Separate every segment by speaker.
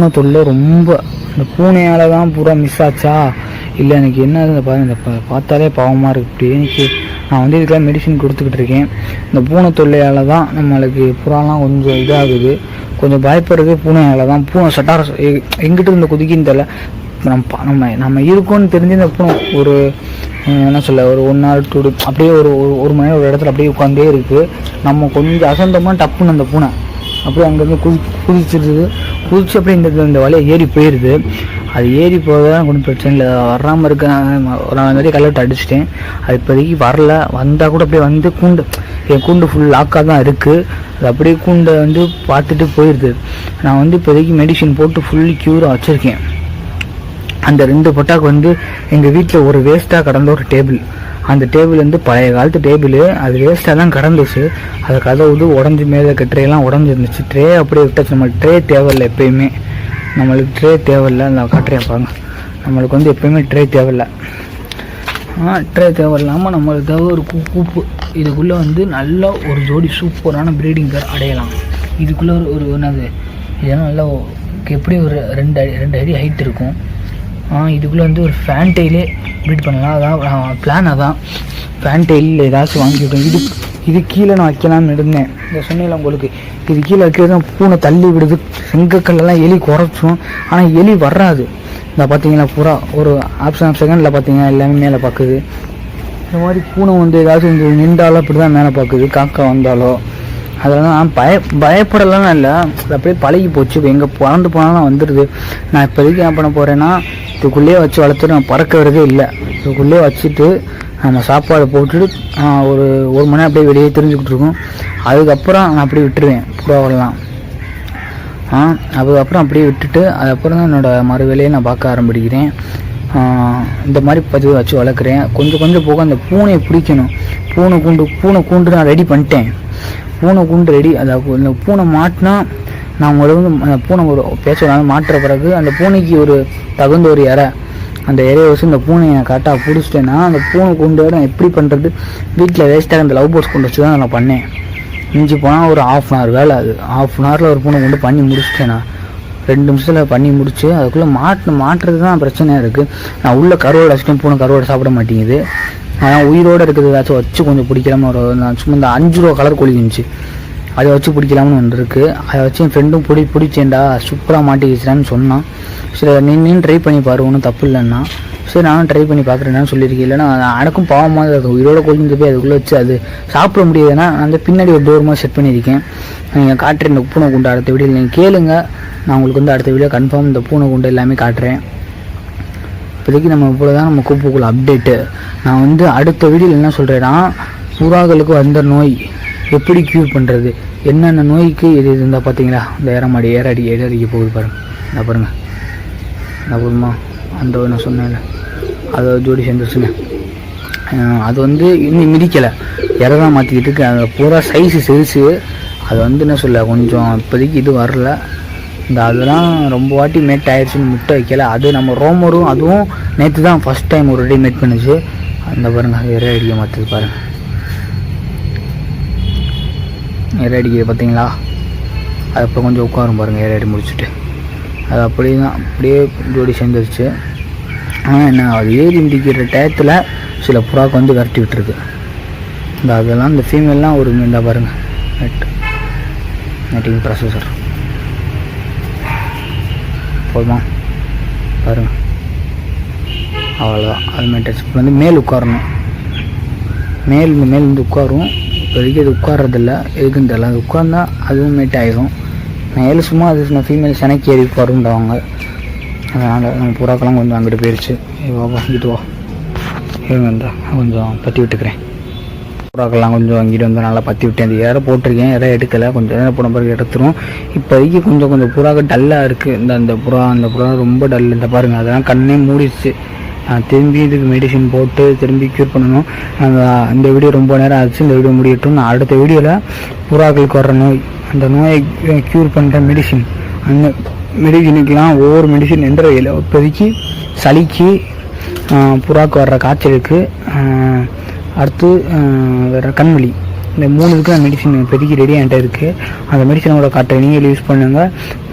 Speaker 1: பூனை தொல்லை ரொம்ப. இந்த பூனையால் தான் பூரா மிஸ் ஆச்சா இல்லை எனக்கு என்ன இந்த பார்த்தாலே பாவமாக இருக்குது. இப்படி எனக்கு நான் வந்து இதுக்கெல்லாம் மெடிசின் கொடுத்துக்கிட்டு இருக்கேன். இந்த பூனை தொல்லையால் தான் நம்மளுக்கு புறாலாம் கொஞ்சம் இதாகுது. கொஞ்சம் பயப்படுறது பூனையால் தான். பூனை சட்டார எங்கிட்ட இருந்த குதிக்கின்னு தெரியல. நம்ம இருக்கோன்னு தெரிஞ்சு இந்த பூனை ஒரு என்ன சொல்ல ஒரு 1 நாள் 2 அப்படியே ஒரு மணி நேரம் ஒரு இடத்துல அப்படியே உட்காந்தே இருக்குது. நம்ம கொஞ்சம் அசந்தமாக டப்புன்னு அந்த பூனை அப்படியே அங்கேருந்து குதிச்சிருது. குதிச்சு அப்படியே இந்த வலையை ஏறி போயிடுது. அது ஏறி போகிறதான் கொஞ்சம் பிரச்சனை இல்லை. வராமல் இருக்க நான் நிறைய கல்வெட்டு அடிச்சிட்டேன். அது இப்போதைக்கு வரல. வந்தால் கூட அப்படியே வந்து என் கூண்டு ஃபுல் லாக்காக தான் இருக்குது. அது அப்படியே கூண்டை வந்து பார்த்துட்டு போயிடுது. நான் வந்து இப்போதைக்கு மெடிசின் போட்டு ஃபுல்லி க்யூராக வச்சுருக்கேன். அந்த 2 பொட்டாக்கு வந்து எங்கள் வீட்டில் ஒரு வேஸ்ட்டாக கடந்த ஒரு டேபிள். அந்த டேபிள் வந்து பழைய காலத்து டேபிள். அது வேஸ்ட்டாக தான் கடந்துச்சு. அதை கதவுது உடஞ்சி மேலே ட்ரேலாம் உடஞ்சிருந்துச்சு. ட்ரே அப்படியே விட்டாச்சு. நம்மளுக்கு ட்ரே தேவையில்லை. எப்போயுமே நம்மளுக்கு ட்ரே தேவையில்லை. நான் காட்டுறேன் பாருங்க. நம்மளுக்கு வந்து எப்போயுமே ட்ரே தேவையில்லை. ட்ரே தேவையில்லாமல் நம்மளுக்கு தேவை ஒரு கூப்பு. இதுக்குள்ளே வந்து நல்ல ஒரு ஜோடி சூப்பரான ப்ரீடிங் பேர் அடையலாம். இதுக்குள்ளே ஒரு என்னது இதெல்லாம் நல்லா எப்படி ஒரு 2 அடி ஹைட் இருக்கும். இதுக்குள்ளே வந்து ஒரு ஃபேன்டெயிலே ப்ரீட் பண்ணலாம். அதான் பிளான். அதான் ஃபேன்டெயில் ஏதாச்சும் வாங்கிவிட்டோம். இது கீழே நான் வைக்கலாம்னு இருந்தேன். இந்த சொன்னேன் உங்களுக்கு, இது கீழே வைக்கிறது பூனை தள்ளி விடுது. செங்கக்கல்லாம் எலி குறைச்சும். ஆனால் எலி வராது. இந்த பார்த்தீங்கன்னா பூரா ஒரு ஆப்ஷன் செகண்டில் பார்த்தீங்கன்னா எல்லாமே மேலே பார்க்குது. இந்த மாதிரி பூனை வந்து ஏதாச்சும் இந்த நின்றாலோ இப்படி தான் மேலே பார்க்குது. காக்கா வந்தாலோ அதெல்லாம் நான் பயப்படலாம் இல்லை. அது அப்படியே பழகி போச்சு. இப்போ எங்கே பறந்து போனாலும் வந்துடுது. நான் இப்போதைக்கு என்ன பண்ண போகிறேன்னா இதுக்குள்ளேயே வச்சு வளர்த்துட்டு நான் பறக்க வரதே இல்லை. இதுக்குள்ளேயே வச்சுட்டு நம்ம சாப்பாடு போட்டுட்டு ஒரு மணி நேரம் அப்படியே வெளியே தெரிஞ்சுக்கிட்டு இருக்கோம். அதுக்கப்புறம் நான் அப்படியே விட்டுருவேன் புறாவெல்லாம். அதுக்கப்புறம் அப்படியே விட்டுட்டு அதுக்கப்புறம் தான் என்னோடய மறு வேலையை நான் பார்க்க ஆரம்பிக்கிறேன். இந்த மாதிரி பதிவு வச்சு வளர்க்குறேன். கொஞ்சம் போக அந்த பூனையை பிடிக்கணும். பூனை கூண்டு நான் ரெடி பண்ணிட்டேன். பூனை கூண்டு ரெடி. அதாவது இந்த பூனை மாட்டினா நான் உங்களுக்கு வந்து அந்த பூனை ஒரு பேசுகிறாலும் மாட்டுற பிறகு அந்த பூனைக்கு ஒரு தகுந்த ஒரு இறை, அந்த இறையை வச்சு இந்த பூனையை நான் கரெக்டாக பிடிச்சிட்டேன்னா அந்த பூனை கூண்டோட நான் எப்படி பண்ணுறது. வீட்டில் வேஸ்ட்டாக அந்த லவ் போர்ட்ஸ் கொண்டு வச்சு தான் நான் பண்ணேன். மிஞ்சி போனால் ஒரு 1/2 hour வேலை. அது 1/2 hourல ஒரு பூனை கொண்டு பண்ணி முடிச்சிட்டேன். நான் 2 நிமிஷத்தில் பண்ணி முடிச்சு அதுக்குள்ளே மாட்டுறது தான் பிரச்சனையாக இருக்குது. நான் உள்ள கருவோடு வச்சுட்டேன். பூனை கருவோடு சாப்பிட மாட்டேங்குது. ஆனால் உயிரோடு இருக்கிறது ஏதாச்சும் வச்சு கொஞ்சம் பிடிக்கலாமல் நான் சும்மா இந்த 5 ரூபா கலர் கோழி இருந்துச்சு, அதை வச்சு பிடிக்கலாம்னு ஒன்று இருக்குது. அதை வச்சு என் ஃப்ரெண்டும் பிடிச்சேன்டா சூப்பராக மாட்டிக்கிச்சான்னு சொன்னான். சரி நீயும் ட்ரை பண்ணி பாரு, ஒன்றும் தப்பு இல்லைன்னா. சரி நானும் ட்ரை பண்ணி பார்க்குறேன்னு சொல்லியிருக்கேன். இல்லைன்னா எனக்கும் பாவமாக இருக்கும். உயிரோட கொழுந்து போய் அதுக்குள்ளே வச்சு அது சாப்பிட முடியாதுன்னா அந்த பின்னாடி ஒரு டோர் மாதிரி செட் பண்ணியிருக்கேன். நீங்கள் காட்டுறேன் இந்த பூனை குண்டு அடுத்த வீடியோ நீங்கள் கேளுங்க. நான் உங்களுக்கு வந்து அடுத்த வீடியோ கன்ஃபார்ம் இந்த பூனை குண்டு எல்லாமே காட்டுறேன். இப்போதைக்கு நம்ம இவ்வளோ தான் நம்ம கூப்புக்குள்ள அப்டேட்டு. நான் வந்து அடுத்த வீடியோவில் என்ன சொல்கிறேன்னா புறாக்களுக்கு வந்த நோய் எப்படி க்யூர் பண்ணுறது, என்னென்ன நோய்க்கு இது இருந்தால் பார்த்தீங்களா இந்த ஏறடிக்க போகுது பாருங்கள். என்ன பாருங்கள் என்ன போதுமா அந்த நான் சொன்னேன்ல அதை ஜோடி சேர்ந்துருச்சுங்க. அது வந்து இன்னும் மிதிக்கலை, தான் மாற்றிக்கிட்டு இருக்கு. அந்த பூரா சைஸு செல்ஸு அது வந்து என்ன சொல்ல கொஞ்சம் இப்போதைக்கு இது வரல. இந்த அதெல்லாம் ரொம்ப வாட்டி மேட் ஆயிடுச்சுன்னு முட்டை வைக்கல. அது நம்ம ரோமரும் அதுவும் நேற்று தான் ஃபஸ்ட் டைம் ஒரு மேட் பண்ணுச்சு. அந்த பாருங்கள் இறை அடிக்க மாற்றுது பாருங்கள். இறை அடிக்க பார்த்தீங்களா. அது இப்போ கொஞ்சம் உட்காரும் பாருங்கள். இறை அடி முடிச்சுட்டு அது அப்படியே ஜோடி சேர்ந்துருச்சு. ஆனால் என்ன அது ஏறி முடிக்கிற டயத்தில் சில புறாக்கு வந்து விரட்டி விட்டுருக்கு. இந்த அதெல்லாம் இந்த ஃபீமேல்லாம் ஒரு இந்த பாருங்கள் நெட்டிங் ப்ராசஸர் போதுமா பாருங்கள். அவ்வளோதான். அது மேட்டர்ஸ் இப்போ வந்து மேல் உட்காரணும். மேல் வந்து உட்காரும். இப்போதைக்கு அது உட்கார்றதில்ல எதுக்குன்னு தெரியல. அது உட்கார்ந்தா அதுவும் மேட் ஆகிடும். மேல் சும்மா அது நான் ஃபீமேல் செனைக்கு ஏறி உட்காருன்றவாங்க. அதனால் நம்ம புறாக்கெல்லாம் கொஞ்சம் அங்கிட்டு போயிடுச்சு. இங்கிட்டு வா இருந்தா கொஞ்சம் பற்றி விட்டுக்கிறேன். புறாக்கெல்லாம் கொஞ்சம் அங்கிட்டு வந்து நல்லா பற்றி விட்டேன். அந்த இறை போட்டிருக்கேன். இறை எடுக்கலை. கொஞ்சம் நேரம் போன பிறகு எடுத்துரும். இப்போதைக்கு கொஞ்சம் புறாக்க டல்லாக இருக்குது. அந்த புறா ரொம்ப டல். இந்த பாருங்கள் அதெல்லாம் கண்ணே மூடிடுச்சு. திரும்பி இதுக்கு மெடிசின் போட்டு திரும்பி க்யூர் பண்ணணும். இந்த வீடியோ ரொம்ப நேரம் ஆச்சு. இந்த வீடியோ முடியட்டும். நான் அடுத்த வீடியோவில் புறாக்களுக்கு வர்ற நோய் அந்த நோயை க்யூர் பண்ணுற மெடிசின் அந்த மெடிசினுக்கெலாம் ஒவ்வொரு மெடிசின் என்ற வகையில் இப்போதைக்கு சளிக்கு புறாக்கு வர்ற காய்ச்சலுக்கு அடுத்து வேறு கண்வலி இந்த 3 மெடிசின் இப்போதைக்கு ரெடி ஆகிட்ட இருக்குது. அந்த மெடிசனோட காட்டுற நீங்கள் யூஸ் பண்ணுங்கள்.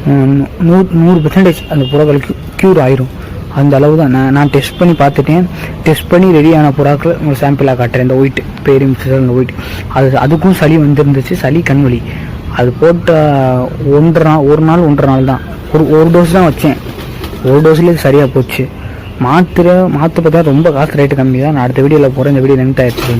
Speaker 1: 100% அந்த புறாக்கள் க்யூர் ஆயிரும். அந்த அளவு தான் நான் டெஸ்ட் பண்ணி பார்த்துட்டேன். டெஸ்ட் பண்ணி ரெடியான புறாக்கள் உங்களுக்கு சாம்பிளாக காட்டுறேன். இந்த ஒயிட் பேரியம் ஃபிஷர், இந்த ஒயிட் அதுக்கும் சளி வந்துருந்துச்சு, சளி கண்வலி. அது போட்ட ஒரு நாள் 1.5 நாள் தான், ஒரு டோஸ் தான் வச்சேன். ஒரு டோஸ்லேயே சரியாக போச்சு. மாற்ற பார்த்தா ரொம்ப காசு ரேட்டு கம்மி தான். நான் அடுத்த வீடியோவில் போகிறேன். இந்த வீடியோ லென்த் ஆயிடுச்சு.